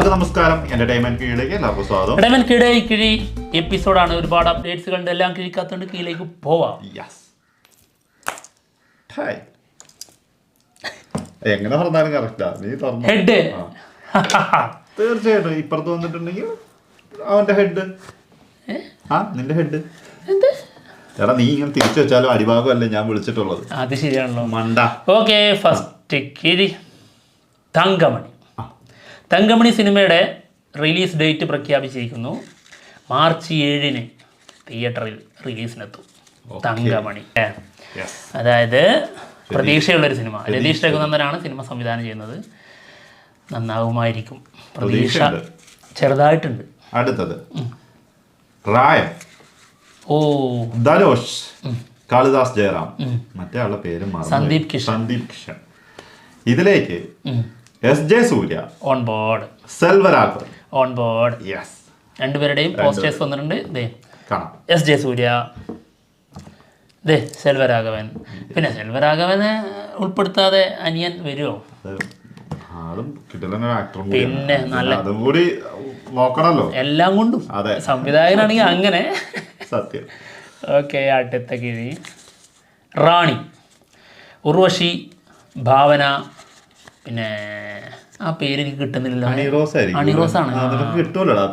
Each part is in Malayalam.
എല്ലാവർക്കും നമസ്കാരം. എന്റർടൈൻമെന്റ് കീഴിലേക്ക് എല്ലാവർക്കും സ്വാഗതം. എന്റർടൈൻമെന്റ് കിഴി എപ്പിസോഡാണ്. ഒരുപാട് അപ്ഡേറ്റ്സ് കണ്ട് എല്ലാം കിഴിക്കാത്തോണ്ട് കീഴിലേക്ക് പോവാം. എങ്ങനെ പറഞ്ഞാലും കറക്റ്റാ. നീ ഹെഡ് തീർച്ചയായിട്ടും ഇപ്പുറത്ത് വന്നിട്ടുണ്ടെങ്കിൽ അവന്റെ ഹെഡ്. നിന്റെ ഹെഡ് എടാ, നീ ഇങ്ങനെ തിരിച്ചു വെച്ചാലും അടിഭാഗമല്ലേ ഞാൻ വിളിച്ചിട്ടുള്ളത്. അത് ശരിയാണല്ലോ മണ്ട. ഓക്കെ, ഫസ്റ്റ് കിഴി തങ്കമണി. തങ്കമണി സിനിമയുടെ റിലീസ് ഡേറ്റ് പ്രഖ്യാപിച്ചിരിക്കുന്നു. മാർച്ച് 7 തിയേറ്ററിൽ റിലീസിനെത്തും തങ്കമണി. അതായത് പ്രതീക്ഷയുള്ളൊരു സിനിമ. രതീഷ് രഘുനന്ദനാണ് സിനിമ സംവിധാനം ചെയ്യുന്നത്. നന്നാവുമായിരിക്കും, പ്രതീക്ഷ ചെറുതായിട്ടുണ്ട്. അടുത്തത് റായം. ധനുഷ്, കാളിദാസ് ജയറാം, മറ്റേ ആളുടെ പേര് സന്ദീപ് കിഷൻ. ഇതിലേക്ക് SJ Surya on board, Selvaraghavan on board. രണ്ടുപേരുടെയും പോസ്റ്റേഴ്സ് വന്നിട്ടുണ്ട്. SJ സൂര്യ, സെൽവരാഘവൻ. പിന്നെ സെൽവരാഘവനെ ഉൾപ്പെടുത്താതെ അനിയൻ വരുമോ? പിന്നെ നല്ല നോക്കണല്ലോ എല്ലാം കൊണ്ടും. സംവിധായകനാണെങ്കിൽ അങ്ങനെ. സത്യം. ഓക്കെ, അടുത്ത കിഴി റാണി. ഉർവശി, ഭാവന, പിന്നെ ആ പേര് എനിക്ക് കിട്ടുന്നില്ലല്ലോ. ഹണിറോസാണ്.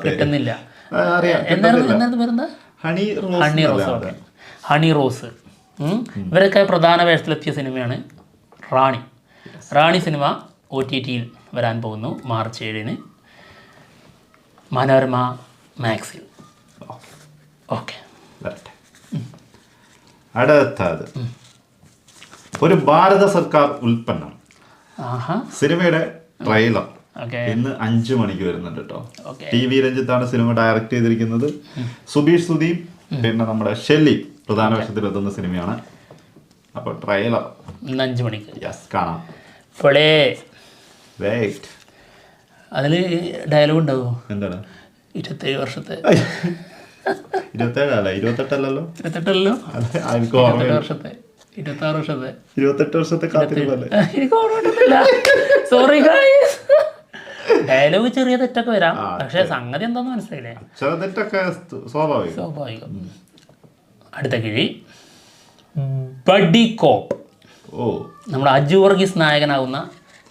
കിട്ടുന്നില്ല. ഹണിറോസ്. ഇവരൊക്കെ പ്രധാന വേഷത്തിലെത്തിയ സിനിമയാണ് റാണി. റാണി സിനിമ OTTയിൽ വരാൻ പോകുന്നു മാർച്ച് 7 മനോരമ മാക്സിൽ. ഓക്കെ, അടുത്തത് ഒരു ഭാരത സർക്കാർ ഉൽപ്പന്നം സിനിമയുടെ ട്രെയിലർ ഇന്ന് 5 മണിക്ക് വരുന്നുണ്ട് കേട്ടോ. TV രഞ്ജിത്താണ് സിനിമ ഡയറക്റ്റ് ചെയ്തിരിക്കുന്നത്. സുബീഷ് സുദീപ്, പിന്നെ നമ്മുടെ ഷെല്ലി പ്രധാന വേഷത്തിൽ എത്തുന്ന സിനിമയാണ്. അപ്പൊ ട്രെയിലർ ഇന്ന് 5 മണിക്ക് കാണാം. അതില് ഡയലോഗ് ഉണ്ടാവോ? എന്താണ്? 27 വർഷത്തെ 27 അല്ല, 28 അല്ലല്ലോ. 28 വർഷത്തെ 26 വർഷത്തെ 28 വർഷത്തെ കാത്തിരിപ്പല്ലേ. എനിക്ക് ഓർമ്മ. Sorry guys. ഡയലോഗ് ചെറിയ തെറ്റൊക്കെ വരാം, പക്ഷെ സംഗതി എന്താന്ന് മനസ്സിലായില്ലേ? ചെറിയ തെറ്റൊക്കെ സ്വാഭാവികം. അടുത്ത കിഴി ബഡി കോപ്പ്. നമ്മുടെ അജു വർഗീസ് നായകനാകുന്ന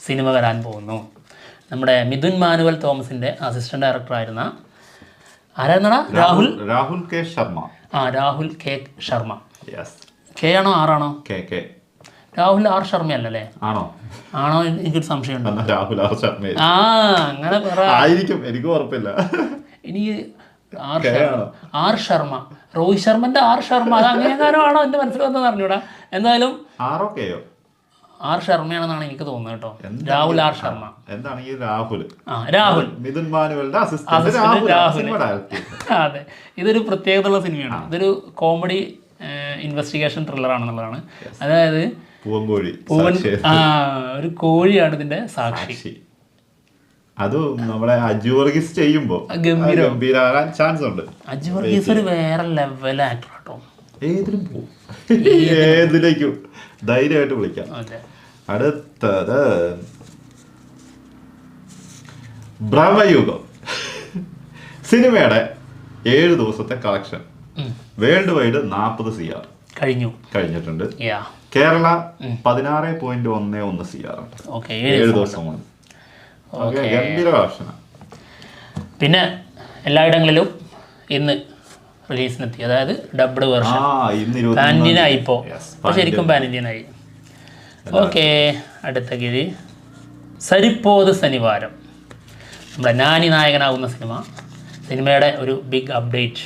സിനിമ വരാൻ പോകുന്നു. നമ്മുടെ മിഥുൻ മാനുവൽ തോമസിന്റെ അസിസ്റ്റന്റ് ഡയറക്ടറായിരുന്ന ആരായിരുന്നടാ? Rahul K Sharma. Rahul K Sharma. K ആണോ ആറാണോ? രാഹുൽ ആർ ശർമ്മ അല്ലല്ലേ? ആണോ? എനിക്കൊരു സംശയമുണ്ട്. രാഹുൽ ആർ ശർമ്മ. അങ്ങനെ ആയിരിക്കും, എനിക്ക് ഉറപ്പില്ല. എനിക്ക് ആർ ശർമ്മ, രോഹിത് ശർമ്മന്റെ ആർ ശർമ്മ, അത് അങ്ങനെയാണോ ആണോ എന്റെ മനസ്സിൽ വന്നതെന്ന് അറിഞ്ഞൂടാ. എന്തായാലും ആർ ശർമ്മയാണെന്നാണ് എനിക്ക് തോന്നുന്നത് കേട്ടോ. രാഹുൽ ആർ ശർമ്മ. എന്താണ് ഈ രാഹുൽ? രാഹുൽ മിഥുൻ മാനുവലിന്റെ അസിസ്റ്റന്റ്. അതെ, ഇതൊരു പ്രത്യേകതയുള്ള സിനിമയാണ്. ഇതൊരു കോമഡി ഇൻവെസ്റ്റിഗേഷൻ ത്രില്ലർ ആണെന്നുള്ളതാണ്. അതായത് ഒരു കോഴിയാണ് ഇതിന്റെ സാക്ഷി. അത് നമ്മുടെ അജു വർഗീസ് ചെയ്യുമ്പോ ഗംഭീരാകാൻ ചാൻസ് ഉണ്ട്. അജു വർഗീസ് ഒരു വേറെ ലെവൽ ആക്ടർ കേട്ടോ. ഏതിലേക്കും ധൈര്യമായിട്ട് വിളിക്കാം. അടുത്തത് ബ്രഹ്മയുഗം സിനിമയുടെ 7 ദിവസത്തെ കളക്ഷൻ വേൾഡ് വൈഡ് 40 CR കഴിഞ്ഞിട്ടുണ്ട്. കേരള 16.11 CR. 7 ദിവസം കൊണ്ട് ഗംഭീര കളക്ഷനാണ്. പിന്നെ എല്ലായിടങ്ങളിലും ഇന്ന് റിലീസിനെത്തി. അതായത് ഡബ്ഡ് വേർഷൻ പാൻഡിനായി. ഇപ്പോൾ ശരിക്കും പാൻഡിനായി. ഓക്കെ, അടുത്ത കിഴി സരിപ്പോത് ശനിവാരം. നമ്മുടെ നാനി നായകനാകുന്ന സിനിമയുടെ ഒരു ബിഗ് അപ്ഡേറ്റ്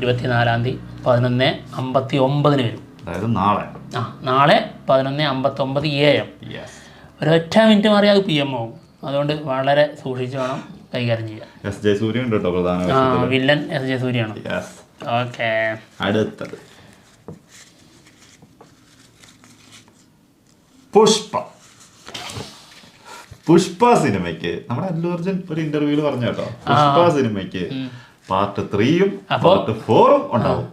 24-ാം തീയതി 11:59 വരും. അതായത് നാളെ 11:59 AM. ഒരൊറ്റ മിനിറ്റ് മാറിയാൽ PM ആവും. അതുകൊണ്ട് വളരെ സൂക്ഷിച്ച് വേണം കൈകാര്യം ചെയ്യാൻ. SJ സൂര്യ ഉണ്ട് കേട്ടോ പ്രധാന വില്ലൻ. SJ സൂര്യയാണ്. ഓക്കെ, അടുത്തത് പുഷ്പ സിനിമയ്ക്ക് നമ്മുടെ അല്ലു അർജുൻ ഒരു ഇന്റർവ്യൂല് പറഞ്ഞു കേട്ടോ. പുഷ്പ സിനിമയ്ക്ക് പാർട്ട് 3ഉം പാർട്ട് 4ഉം ഉണ്ടാവും.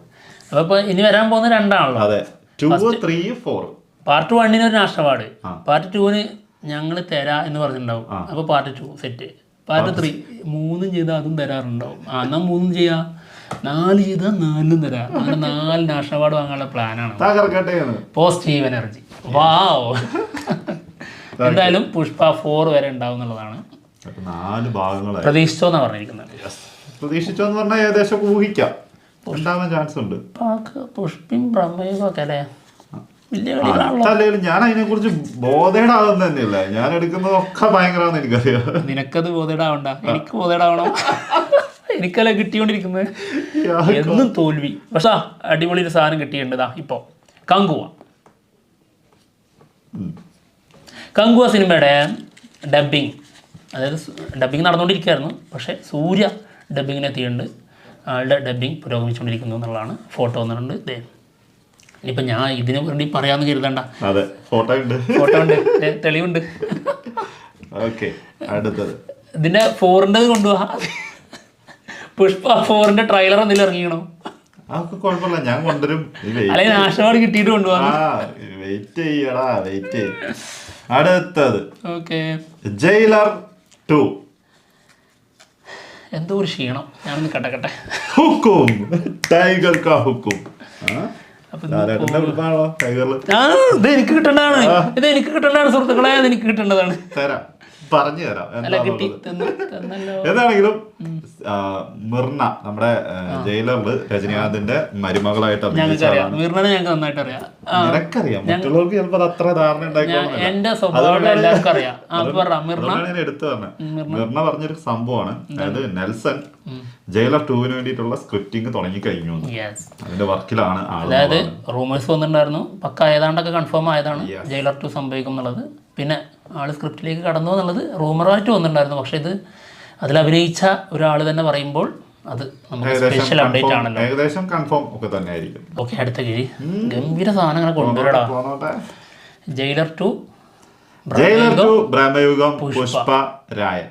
അപ്പൊ ഇനി വരാൻ പോകുന്ന 2ആണല്ലോ. അതെ, 2, 3, 4. പാർട്ട് 1 ഒരു നാഷണൽ അവാർഡ്, പാർട്ട് 2 ഞങ്ങൾ തരാ എന്ന് പറഞ്ഞിട്ടുണ്ടാവും. അപ്പോൾ പാർട്ട് 2 സെറ്റ്. പാർട്ട് 3 3 ചെയ്താൽ അതും തരാറുണ്ടാവും. എന്നാൽ 3 ചെയ്യാം, 4 ചെയ്താൽ 4 തരാം. അങ്ങനെ 4 നാഷണൽ അവാർഡ് വാങ്ങാനുള്ള പ്ലാനാണ്. Positive energy. വാവ്. എന്തായാലും പുഷ്പ 4 വരെ ഉണ്ടാവും എന്നുള്ളതാണ് 4 ഭാഗങ്ങളായി പ്രതീക്ഷിച്ചോന്നാ പറഞ്ഞിരിക്കുന്നത്. പ്രതീക്ഷിച്ചോന്ന് പറഞ്ഞാൽ ഏകദേശം ഊഹിക്കാം, ഉണ്ടാവാൻ ചാൻസ് ഉണ്ട്. പുഷ്പിയും ബ്രഹ്മയുഗം ഒക്കെ അല്ലേ വലിയ അല്ലെങ്കിലും ഞാൻ അതിനെ കുറിച്ച് ബോധേടാവുന്ന തന്നെയല്ല, ഞാൻ എടുക്കുന്നതൊക്കെ ഭയങ്കരമാണെന്ന് എനിക്കറിയാം. നിനക്കത് ബോധേടാവണ്ട, എനിക്ക് ബോധേടാവണം. എനിക്കല്ല കിട്ടിക്കൊണ്ടിരിക്കുന്നത് എന്നും തോൽവി. പക്ഷെ അടിപൊളി ഒരു സാധനം കിട്ടിയിട്ടുണ്ടതാ ഇപ്പോൾ കങ്കുവ സിനിമയുടെ ഡബ്ബിങ്, അതായത് ഡബ്ബിങ് നടന്നുകൊണ്ടിരിക്കുകയായിരുന്നു. പക്ഷേ സൂര്യ ഡബ്ബിങ്ങിന് എത്തിയിട്ടുണ്ട്. ആളുടെ ഡബ്ബിങ് പുരോഗമിച്ചുകൊണ്ടിരിക്കുന്നു എന്നുള്ളതാണ്. ഫോട്ടോ വന്നിട്ടുണ്ട്. ഇതേ ഇനിയിപ്പോൾ ഞാൻ ഇതിനു വേണ്ടി പറയാമെന്ന് കരുതണ്ട, ഫോട്ടോ ഉണ്ട്, തെളിവുണ്ട്. ഇതിൻ്റെ 4ൻ്റെ കൊണ്ടുപോവാ. പുഷ്പ 4ൻ്റെ ട്രെയിലർ എന്തെങ്കിലും ഇറങ്ങിക്കണോ? കുഴപ്പമില്ല, ഞാൻ കൊണ്ടുവരും. അല്ലെങ്കിൽ നാഷണൽ അവാർഡ് കിട്ടിയിട്ട് കൊണ്ടുപോകാം. വെയിറ്റ് ചെയ്യടാ, വെയിറ്റ് ചെയ്യ. അടുത്തത് ജയിലർ 2. എന്തോ ഒരു ക്ഷീണം, ഞാനൊന്ന് കട്ടെ. ഹുക്കും, ടൈഗർ കാ ഹുക്കും. ഇത് എനിക്ക് കിട്ടേണ്ടതാണ് സുഹൃത്തുക്കളെ, ഇത് എനിക്ക് കിട്ടേണ്ടതാണ്. പറഞ്ഞു തരാം. എന്താണെങ്കിലും മിർണ നമ്മുടെ ജയിലറില് രജനീകാന്തിന്റെ മരുമകളായിട്ട് നിനക്കറിയാം, മറ്റുള്ളവർക്ക് ചിലപ്പോൾ അത്ര ധാരണ എടുത്തു പറഞ്ഞ മിർണ പറഞ്ഞൊരു സംഭവമാണ്. അതായത് നെൽസൺ ജയിലർ 2-ന് വേണ്ടിയിട്ടുള്ള സ്ക്രിപ്റ്റിംഗ് തുടങ്ങി കഴിഞ്ഞു, അതിന്റെ വർക്കിലാണ്. അതായത് റൂമേഴ്സ് വന്നിട്ടുണ്ടായിരുന്നു, പക്ക ഏതാണ്ടൊക്കെ കൺഫേം ആയതാണ് ജയിലർ 2 സംഭവിക്കും എന്നുള്ളത്. പിന്നെ ആള് സ്ക്രിപ്റ്റിലേക്ക് കടന്നു എന്നുള്ളത് റൂമറായിട്ട് വന്നിട്ടുണ്ടായിരുന്നു. പക്ഷെ ഇത് അതിൽ അഭിനയിച്ച ഒരാൾ തന്നെ പറയുമ്പോൾ അത് നമുക്ക് സ്പെഷ്യൽ അപ്ഡേറ്റ് ആണല്ലോ, ഏകദേശം കൺഫേം ഒക്കെ തന്നെ ആയിരിക്കും. ഓക്കെ, അടുത്ത കിഴി ഗംഭീര സാധനങ്ങൾ കൊണ്ടുവരടാ. ജയിലർ 2 ബ്രഹ്മയുഗം പുഷ്പ രായൻ.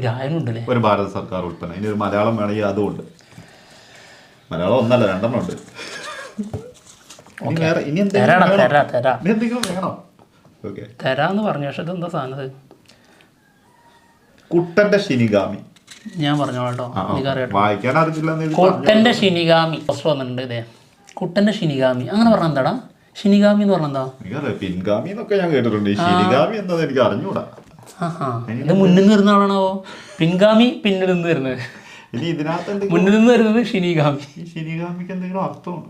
രായനുണ്ടല്ലേ, ഒരു ഭാരത സർക്കാർ ഉൾപ്പെടെ. ഇനി ഒരു മലയാളം വേണമെങ്കിൽ അതുകൊണ്ട്. മലയാളം ഒന്നല്ല, 2 ഉണ്ട്. ഇനി എന്തെങ്കിലും വേണോ? തരാന്ന് പറഞ്ഞു. പക്ഷെ ഇതെന്താ സാധനം? കുട്ടന്റെ ഷിനിഗാമി. ഞാൻ പറഞ്ഞോളട്ടോ, വായിക്കാൻ അറിയില്ല. കുട്ടന്റെ ഷിനിഗാമി പോസ്റ്റർ വന്നിട്ടുണ്ട്. ഇതേ കുട്ടന്റെ ഷിനിഗാമി. അങ്ങനെ പറഞ്ഞ എന്താടാ ഷിനിഗാമി എന്ന് പറഞ്ഞെന്താ? പിൻഗാമി എന്നൊക്കെ ഞാൻ കേട്ടിട്ടുണ്ട്, ഷിനിഗാമി എന്നത് എനിക്ക് അറിഞ്ഞൂടാ. ഇത് മുന്നിൽ നിന്ന് വരുന്ന ആളാണോ? പിൻഗാമി പിന്നിൽ നിന്ന് വരുന്നത്. ഇനി ഇതിനകത്ത് മുന്നിൽ നിന്ന് വരുന്നത് ഷിനിഗാമി. ഷിനിഗാമിക്ക് എന്തെങ്കിലും അർത്ഥമുണ്ട്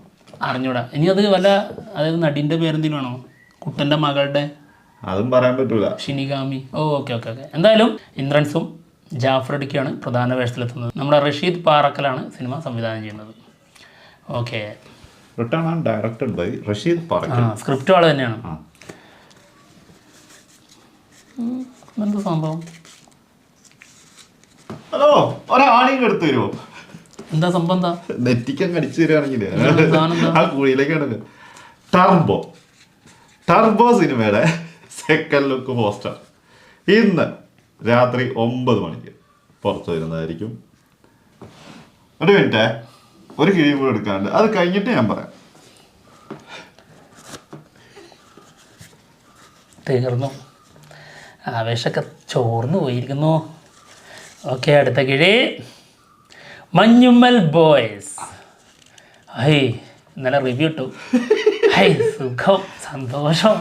അറിഞ്ഞൂടാ. ഇനി അത് വല്ല, അതായത് നടിന്റെ പേരെന്തെങ്കിലും ആണോ? കുട്ടന്റെ മകളുടെ, അതും പറയാൻ പറ്റൂല. ഷിനിഗാമി. ഓക്കെ. എന്തായാലും ഇന്ദ്രൻസും ജാഫ്രഡിക്കാണ് പ്രധാന വേഷത്തിലെത്തുന്നത്. നമ്മുടെ റഷീദ് പാറക്കലാണ് സിനിമ സംവിധാനം ചെയ്യുന്നത്. Okay, directed by Rasheed Parakkal. Script ആള് തന്നെയാണ്. എന്താ സംഭവം? ഹലോ, ഒരാണിയും എടുത്തു തരുമോ? എന്താ സംഭവം? എന്താ നെറ്റിക്കാൻ കടിച്ചു തരുവാണെങ്കിൽ ആ കുഴിയിലേക്കാണ്. ടർബോ സിനിമയുടെ സെക്കൻഡ് ലുക്ക് പോസ്റ്റർ ഇന്ന് രാത്രി 9 മണിക്ക് പുറത്തു വരുന്നതായിരിക്കും. ഒരു മിനിറ്റ്, ഒരു കിഴി കൂടെ എടുക്കാണ്ട്, അത് കഴിഞ്ഞിട്ട് ഞാൻ പറയാം. തീർന്നു, ആവേശമൊക്കെ ചോർന്നു പോയിരിക്കുന്നു. ഓക്കെ, അടുത്ത കിഴി മഞ്ഞുമ്മൽ ബോയ്സ്. ഇന്നലെ റിവ്യൂ ഇട്ടു. സുഖം, സന്തോഷം.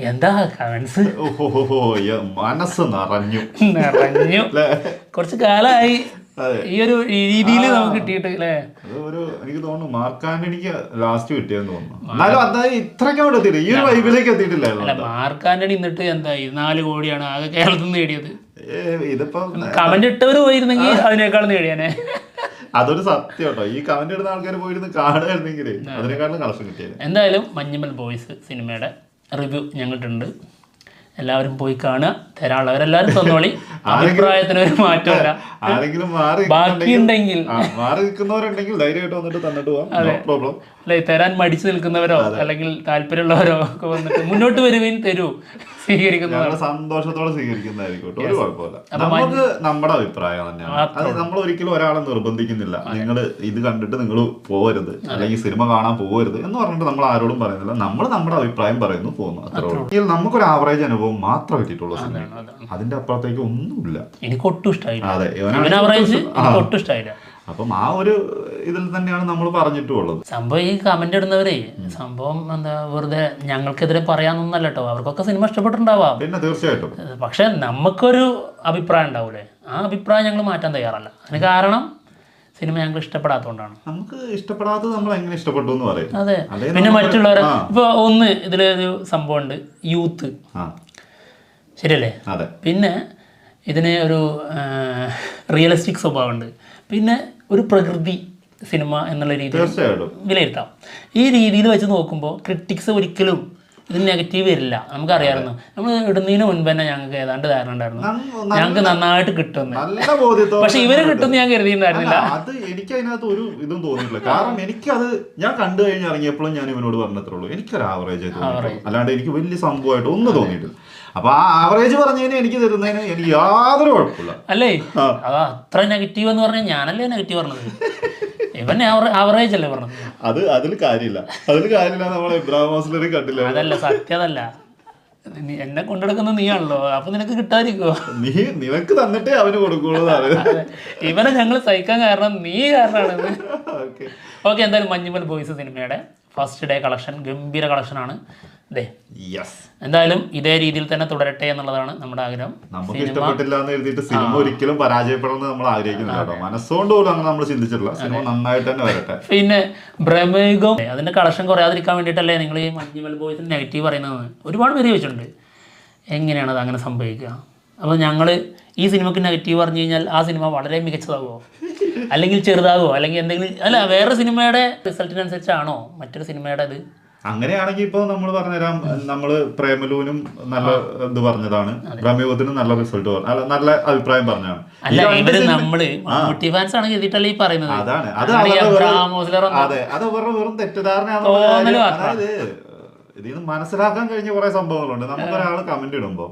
എന്താ കമന്റ്സ്? മനസ്സ് നിറഞ്ഞു. കുറച്ച് കാലമായി ഈ ഒരു രീതിയിൽ നമുക്ക് കിട്ടിയിട്ട് അല്ലേ? എനിക്ക് തോന്നുന്നു മാർക്ക് ആന്റണിക്ക് ലാസ്റ്റ് കിട്ടിയെന്ന് തോന്നുന്നു. എന്നാലും അതായത് ഇത്രയ്ക്ക് അവിടെ എത്തിയില്ല, ഈ ഒരു വൈബിലേക്ക് എത്തിയിട്ടില്ലായിരുന്നു. മാർക്ക് ആന്റണി എന്നിട്ട് എന്തായി 4 കോടിയാണ് ആകെ കേരളത്തിൽ നിന്ന് നേടിയത്. ഇതിപ്പോ കമന്റ് ഇട്ടവർ പോയിരുന്നെങ്കിൽ അതിനേക്കാളും നേടിയാനെ. അതൊരു സത്യം കേട്ടോ. ഈ കമന്റ് ഇടുന്ന ആൾക്കാർ പോയിരുന്ന് കാണുകയായിരുന്നെങ്കിൽ അതിനേക്കാളും കളക്ഷൻ കിട്ടിയത്. എന്തായാലും മഞ്ഞുമ്മൽ ബോയ്സ് സിനിമയുടെ റിവ്യൂ ഞങ്ങൾക്കുണ്ട്, എല്ലാവരും പോയി കാണുക. തരാനുള്ളവരെല്ലാവരും തന്നോളി, അഭിപ്രായത്തിന് ഒരു മാറ്റമില്ല. ആരെങ്കിലും ബാക്കിയുണ്ടെങ്കിൽ മാറി നിൽക്കുന്നവരുണ്ടെങ്കിൽ ധൈര്യമായിട്ട് വന്നിട്ട് തന്നിട്ട് പോകാം. അല്ലെ, തരാൻ മടിച്ചു നിൽക്കുന്നവരോ അല്ലെങ്കിൽ താല്പര്യമുള്ളവരോ ഒക്കെ വന്നിട്ട് മുന്നോട്ട് വരുകയും തരൂ, സ്വീകരിക്കുന്നതാണ്. സന്തോഷത്തോടെ സ്വീകരിക്കുന്നതായിരിക്കും, ഒരു കുഴപ്പമില്ല. നമുക്ക് നമ്മുടെ അഭിപ്രായം തന്നെയാണ്. അത് നമ്മൾ ഒരിക്കലും ഒരാളെ നിർബന്ധിക്കുന്നില്ല, നിങ്ങൾ ഇത് കണ്ടിട്ട് നിങ്ങൾ പോകരുത് അല്ലെങ്കിൽ സിനിമ കാണാൻ പോകരുത് എന്ന് പറഞ്ഞിട്ട് നമ്മൾ ആരോടും പറയുന്നില്ല. നമ്മൾ നമ്മുടെ അഭിപ്രായം പറയുന്നു, പോകുന്നു, അത്രേ ഉള്ളൂ. നമുക്കൊരു ആവറേജ് അനുഭവം സംഭവം മാത്രമേ കിട്ടിയിട്ടുള്ളൂ സിനിമ. അതിന്റെ അപ്പുറത്തേക്ക് ഒന്നുമില്ല. എനിക്ക് ഒട്ടും ഇഷ്ടമായില്ല. അതെ, ഒട്ടും ഇഷ്ടമായില്ല. അപ്പം ആ ഒരു ഇതിൽ തന്നെയാണ് നമ്മൾ പറഞ്ഞിട്ടുള്ളത്. സംഭവം ഈ കമന്റ് ഇടുന്നവരെ സംഭവം എന്താ വെറുതെ ഞങ്ങൾക്കെതിരെ പറയാനൊന്നല്ല കേട്ടോ, അവർക്കൊക്കെ സിനിമ ഇഷ്ടപ്പെട്ടിട്ടുണ്ടാവാം. പിന്നെ തീർച്ചയായിട്ടും. പക്ഷെ നമുക്കൊരു അഭിപ്രായം ഉണ്ടാവൂലേ, ആ അഭിപ്രായം ഞങ്ങൾ മാറ്റാൻ തയ്യാറല്ല. അതിന് കാരണം സിനിമ ഞങ്ങൾ ഇഷ്ടപ്പെടാത്തതുകൊണ്ടാണ്. നമുക്ക് ഇഷ്ടപ്പെടാത്തത് നമ്മൾ എങ്ങനെ ഇഷ്ടപ്പെട്ടു എന്ന് പറയും. അതെ. പിന്നെ മറ്റുള്ളവരെ ഇപ്പൊ ഒന്ന് ഇതിലൊരു സംഭവം ഉണ്ട്, യൂത്ത്, ശരിയല്ലേ? അതെ. പിന്നെ ഇതിന് ഒരു റിയലിസ്റ്റിക് സ്വഭാവമുണ്ട്, പിന്നെ ഒരു പ്രകൃതി സിനിമ എന്നുള്ള രീതിയിൽ വിലയിരുത്താം. ഈ രീതിയിൽ വെച്ച് നോക്കുമ്പോൾ ക്രിട്ടിക്സ് ഒരിക്കലും ഇതിന് നെഗറ്റീവ് വരില്ല. നമുക്കറിയാമായിരുന്നു, നമ്മൾ ഇടുന്നതിന് മുൻപ് തന്നെ ഞങ്ങൾക്ക് ഏതാണ്ട് ധാരണ ഉണ്ടായിരുന്നു ഞങ്ങൾക്ക് നന്നായിട്ട് കിട്ടുന്നു. പക്ഷെ ഇവര് കിട്ടുന്ന ഞാൻ കരുതിയിട്ടുണ്ടായിരുന്നില്ല. അത് എനിക്ക് അതിനകത്ത് ഒരു ഇതും തോന്നിയിട്ടില്ല. കാരണം എനിക്കത് ഞാൻ കണ്ടു കഴിഞ്ഞ് ഇറങ്ങിയപ്പോഴും ഞാൻ ഇവനോട് പറഞ്ഞത്രേ ഉള്ളൂ, എനിക്കൊരു ആവറേജ് തോന്നിയിട്ടുള്ളൂ, അല്ലാണ്ട് എനിക്ക് വലിയ സംഭവമായിട്ട് ഒന്നും തോന്നിയിട്ടില്ല. അപ്പൊ ആ ആവറേജ് പറഞ്ഞതിന് എനിക്ക് തരുന്നതിന് എനിക്ക് യാതൊരു കുഴപ്പമില്ല. അല്ലേ, അത് അത്ര നെഗറ്റീവ് എന്ന് പറഞ്ഞാൽ ഞാനല്ലേ നെഗറ്റീവ് പറഞ്ഞത്, ഇവൻ ആവറേജ് അല്ലേ പറഞ്ഞത്. അതിൽ കാര്യമില്ല, നമ്മൾ ഇബ്രാഹിം ഹോസ്ലറി കണ്ടില്ല. അതല്ല, സത്യതല്ല, എന്നെ കൊണ്ടെടുക്കുന്ന നീയാണല്ലോ, അപ്പൊ നിനക്ക് കിട്ടാതിരിക്കുവോ? നിനക്ക് തന്നിട്ടേ അവന് കൊടുക്കുള്ളൂ. ഇവനെ ഞങ്ങൾ സഹിക്കാൻ കാരണം നീ കാരണമാണ്. ഓക്കെ, എന്തായാലും മഞ്ഞുമൽ ബോയ്സ് സിനിമയുടെ ഫസ്റ്റ് ഡേ കളക്ഷൻ ഗംഭീര കളക്ഷനാണ്. എന്തായാലും ഇതേ രീതിയിൽ തന്നെ തുടരട്ടെ എന്നുള്ളതാണ് നമ്മുടെ ആഗ്രഹം. നമുക്ക് ഇഷ്ടപ്പെട്ടില്ല എന്ന് എഴുതിയിട്ട് സിനിമ ഒരിക്കലും പരാജയപ്പെടണമെന്ന് നമ്മൾ ആഗ്രഹിക്കുന്നില്ല. മനസ്സുകൊണ്ട് പോലും അങ്ങനെ നമ്മൾ ചിന്തിച്ചിട്ടില്ല. സിനിമ നന്നായിട്ട് തന്നെ വരട്ടെ. പിന്നെ ബ്രഹ്മയുഗം അതിന്റെ കളക്ഷൻ കുറയാതിരിക്കാൻ വേണ്ടിയിട്ടല്ലേ നിങ്ങൾ ഈ മഞ്ഞുമൽ ബോയ്സിന് നെഗറ്റീവ് പറയുന്നത്? ഒരുപാട് പേര് ചോദിച്ചിട്ടുണ്ട് എങ്ങനെയാണ് അത് അങ്ങനെ സംഭവിക്കുക. അപ്പോൾ ഞങ്ങൾ ഈ സിനിമക്ക് നെഗറ്റീവ് പറഞ്ഞു കഴിഞ്ഞാൽ ആ സിനിമ വളരെ മികച്ചതാകുമോ, അല്ലെങ്കിൽ ചെറുതാകുമോ, അല്ലെങ്കിൽ എന്തെങ്കിലും അല്ല വേറെ സിനിമയുടെ റിസൾട്ടിനനുസരിച്ചാണോ മറ്റൊരു സിനിമയുടെ ഇത്? അങ്ങനെയാണെങ്കിൽ ഇപ്പൊ നമ്മൾ പറഞ്ഞുതരാം, നമ്മള് പ്രേമലൂനും നല്ല ഇത് പറഞ്ഞതാണ്, ബ്രഹ്മയുഗത്തിനും നല്ല റിസൾട്ട് നല്ല അഭിപ്രായം പറഞ്ഞാണ്. അതാണ് അത് അവരുടെ വെറും തെറ്റിദ്ധാരണയാണ്. അതായത് ഇതിന് മനസ്സിലാക്കാൻ കഴിഞ്ഞ കുറെ സംഭവങ്ങളുണ്ട്. നമുക്ക് ഒരാൾ കമന്റ് ഇടുമ്പോ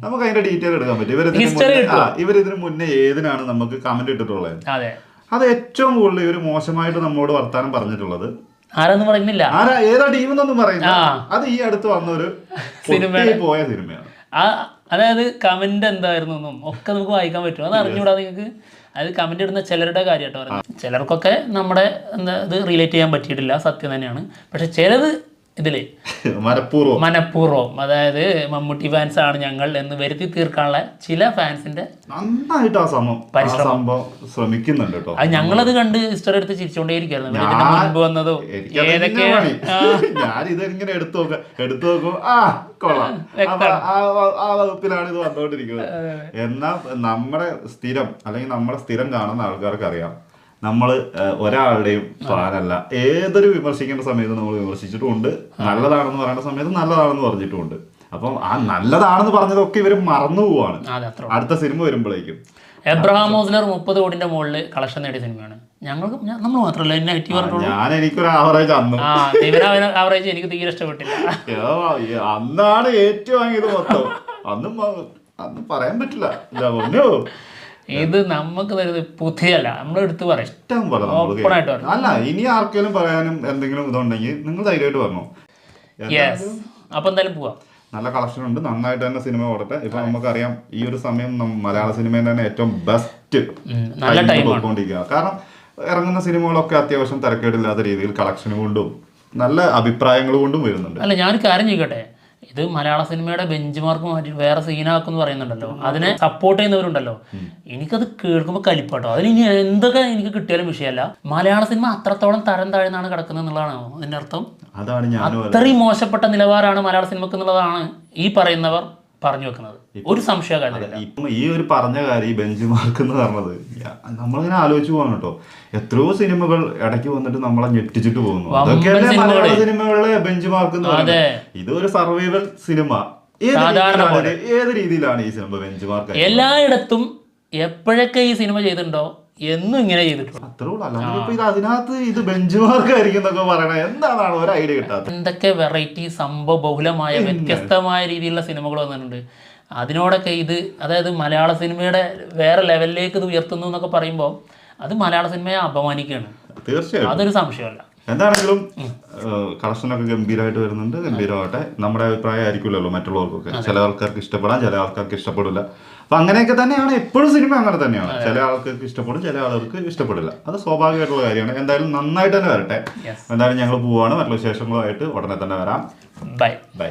നമുക്ക് അതിന്റെ ഡീറ്റെയിൽ എടുക്കാൻ പറ്റും. ഇവരിതിന് മുന്നേ ഏതിനാണ് നമുക്ക് കമന്റ് ഇട്ടിട്ടുള്ളത്, അത് ഏറ്റവും കൂടുതൽ ഇവര് മോശമായിട്ട് നമ്മളോട് വർത്താനം പറഞ്ഞിട്ടുള്ളത് ആരാന്ന് പറയുന്നില്ല, ഏതാ ടീം എന്നൊന്നും പറയുന്നില്ല. അത് ഈ അടുത്ത് വന്നൊരു പോയ സിനിമയാണ്. അതായത് കമന്റ് എന്തായിരുന്നു എന്നും ഒക്കെ നമുക്ക് വായിക്കാൻ പറ്റും. അത് അറിഞ്ഞുകൂടാ നിങ്ങൾക്ക്? അത് കമന്റ് ഇടുന്ന ചിലരുടെ കാര്യമായിട്ട് പറഞ്ഞു. ചിലർക്കൊക്കെ നമ്മുടെ എന്താ ഇത് റിലേറ്റ് ചെയ്യാൻ പറ്റിയിട്ടില്ല, സത്യം തന്നെയാണ്. പക്ഷെ ചിലത് ഇതില് മനഃപൂർവ്വം, അതായത് മമ്മൂട്ടി ഫാൻസ് ആണ് ഞങ്ങൾ എന്ന് വരുത്തി തീർക്കാനുള്ള ചില ഫാൻസിന്റെ നന്നായിട്ട് ആ സംഭവം ശ്രമിക്കുന്നുണ്ട് കേട്ടോ. അത് ഞങ്ങളത് കണ്ട് ഹിസ്റ്ററി എടുത്ത് ചിരിച്ചോണ്ടേയിരിക്കുന്നു. മുൻപ് വന്നതോ ഏതൊക്കെ ഞാൻ ഇതിങ്ങനെ എടുത്തു നോക്കും, ആ കൊള്ളാം, ആ വകുപ്പിലാണ് ഇത് വന്നുകൊണ്ടിരിക്കുന്നത്. എന്നാൽ നമ്മുടെ സ്ഥിരം കാണുന്ന ആൾക്കാർക്ക് അറിയാം, നമ്മൾ ഒരാളുടെയും ഫാനല്ല. ഏതൊരു വിമർശിക്കേണ്ട സമയത്ത് നമ്മൾ വിമർശിച്ചിട്ടുമുണ്ട്, നല്ലതാണെന്ന് പറയേണ്ട സമയത്ത് നല്ലതാണെന്ന് പറഞ്ഞിട്ടുമുണ്ട്. അപ്പം ആ നല്ലതാണെന്ന് പറഞ്ഞതൊക്കെ ഇവർ മറന്നു പോവാണ് അടുത്ത സിനിമ വരുമ്പോഴേക്കും. എബ്രഹാം ഹോസ്ലർ 30 കോടിന്റെ മുകളിൽ കളക്ഷൻ നേടിയ സിനിമയാണ്. നമ്മൾ മാത്രമല്ല എനിക്കൊരു ആവറേജ് ആവറേജ് എനിക്ക് തീരെ ഇഷ്ടപ്പെട്ടില്ല. അന്നാണ് ഏറ്റവും വാങ്ങിയത് മൊത്തം. അന്ന് പറയാൻ പറ്റില്ല. ഇത് നമുക്ക് തരുന്നത് പുതിയല്ല, നമ്മൾ എടുത്ത് പറയും. ഇഷ്ടം പോലെ അല്ല, ഇനി ആർക്കെങ്കിലും പറയാനും എന്തെങ്കിലും ഇതുണ്ടെങ്കിൽ നിങ്ങൾ ധൈര്യമായിട്ട് പറഞ്ഞു. അപ്പൊ എന്തായാലും പോവാം. നല്ല കളക്ഷൻ ഉണ്ട്, നന്നായിട്ട് തന്നെ സിനിമ ഓടട്ടെ. ഇപ്പൊ നമുക്കറിയാം ഈ ഒരു സമയം മലയാള സിനിമയിൽ തന്നെ ഏറ്റവും ബെസ്റ്റ് പോയിക്കൊണ്ടിരിക്കുക. കാരണം ഇറങ്ങുന്ന സിനിമകളൊക്കെ അത്യാവശ്യം തിരക്കേടില്ലാത്ത രീതിയിൽ കളക്ഷൻ കൊണ്ടും നല്ല അഭിപ്രായങ്ങൾ കൊണ്ടും വരുന്നുണ്ട്. അല്ല, ഞാനൊരു കാര്യം ചോദിക്കട്ടെ, ഇത് മലയാള സിനിമയുടെ ബെഞ്ച് മാർക്ക് മാറ്റി വേറെ സീനാക്കെന്ന് പറയുന്നുണ്ടല്ലോ, അതിനെ സപ്പോർട്ട് ചെയ്യുന്നവരുണ്ടല്ലോ. എനിക്കത് കേൾക്കുമ്പോൾ കലിപ്പാട്ടോ. അതിന് ഇനി എന്തൊക്കെ എനിക്ക് കിട്ടിയാലും വിഷയമല്ല. മലയാള സിനിമ അത്രത്തോളം തരം താഴ്ന്നാണ് കിടക്കുന്നത് എന്നുള്ളതാണോ അതിന്റെ അർത്ഥം? അത്രയും മോശപ്പെട്ട നിലവാരമാണ് മലയാള സിനിമക്ക് എന്നുള്ളതാണ് ഈ പറയുന്നവർ പറഞ്ഞു വെക്കുന്നത്. ഒരു സംശയമില്ല. ഇപ്പം ഈ ഒരു പറഞ്ഞ കാര്യം, ഈ ബെഞ്ച് മാർക്ക് എന്ന് പറഞ്ഞത് നമ്മളിങ്ങനെ ആലോചിച്ച് പോകണം കേട്ടോ. എത്രയോ സിനിമകൾ ഇടയ്ക്ക് വന്നിട്ട് നമ്മളെ ഞെട്ടിച്ചിട്ട് പോകുന്നു. അതൊക്കെയല്ലേ മലയാള സിനിമകളിലെ ബെഞ്ച് മാർക്ക് എന്ന് പറയുന്നത്. ഇതൊരു സർവൈവൽ സിനിമ. ഏത് രീതിയിലാണ് ഈ സിനിമ ബെഞ്ച് മാർക്ക്? എല്ലായിടത്തും എപ്പോഴൊക്കെ ഈ സിനിമ ചെയ്തിട്ടുണ്ടോ എന്നും ഇങ്ങനെ ചെയ്തിട്ടുണ്ട്. അത്രേ ഉള്ളൂ. അല്ലാതെ അതിനകത്ത് ഇത് ബെഞ്ച് മാർക്ക് ആയിരിക്കും എന്നൊക്കെ പറയണത് എന്താണ് ഒരു ഐഡിയ കിട്ടാത്തത്? എന്തൊക്കെ വെറൈറ്റി സംഭവ ബഹുലമായ വ്യത്യസ്തമായ രീതിയിലുള്ള സിനിമകൾ വന്നിട്ടുണ്ട്. അതിനോടൊക്കെ ഇത്, അതായത് മലയാള സിനിമയുടെ വേറെ ലെവലിലേക്ക് ഇത് ഉയർത്തുന്നു എന്നൊക്കെ പറയുമ്പോൾ അത് മലയാള സിനിമയെ അപമാനിക്കുകയാണ്. തീർച്ചയായും, അതൊരു സംശയമല്ല. എന്താണെങ്കിലും കളക്ഷനൊക്കെ ഗംഭീരമായിട്ട് വരുന്നുണ്ട്. ഗംഭീരമാവട്ടെ. നമ്മുടെ അഭിപ്രായം ആയിരിക്കുമല്ലോ മറ്റുള്ളവർക്കൊക്കെ. ചില ആൾക്കാർക്ക് ഇഷ്ടപ്പെടാം, ചില ആൾക്കാർക്ക് ഇഷ്ടപ്പെടില്ല. അപ്പൊ അങ്ങനെയൊക്കെ തന്നെയാണ് എപ്പോഴും സിനിമ അങ്ങനെ തന്നെയാണ്. ചില ആൾക്കാർക്ക് ഇഷ്ടപ്പെടും, ചില ആളുകൾക്ക് ഇഷ്ടപ്പെടില്ല. അത് സ്വാഭാവികമായിട്ടുള്ള കാര്യമാണ്. എന്തായാലും നന്നായിട്ട് തന്നെ വരട്ടെ. എന്തായാലും ഞങ്ങൾ പോവാണ്. മറ്റുള്ള വിശേഷങ്ങളുമായിട്ട് ഉടനെ തന്നെ വരാം. ബൈ.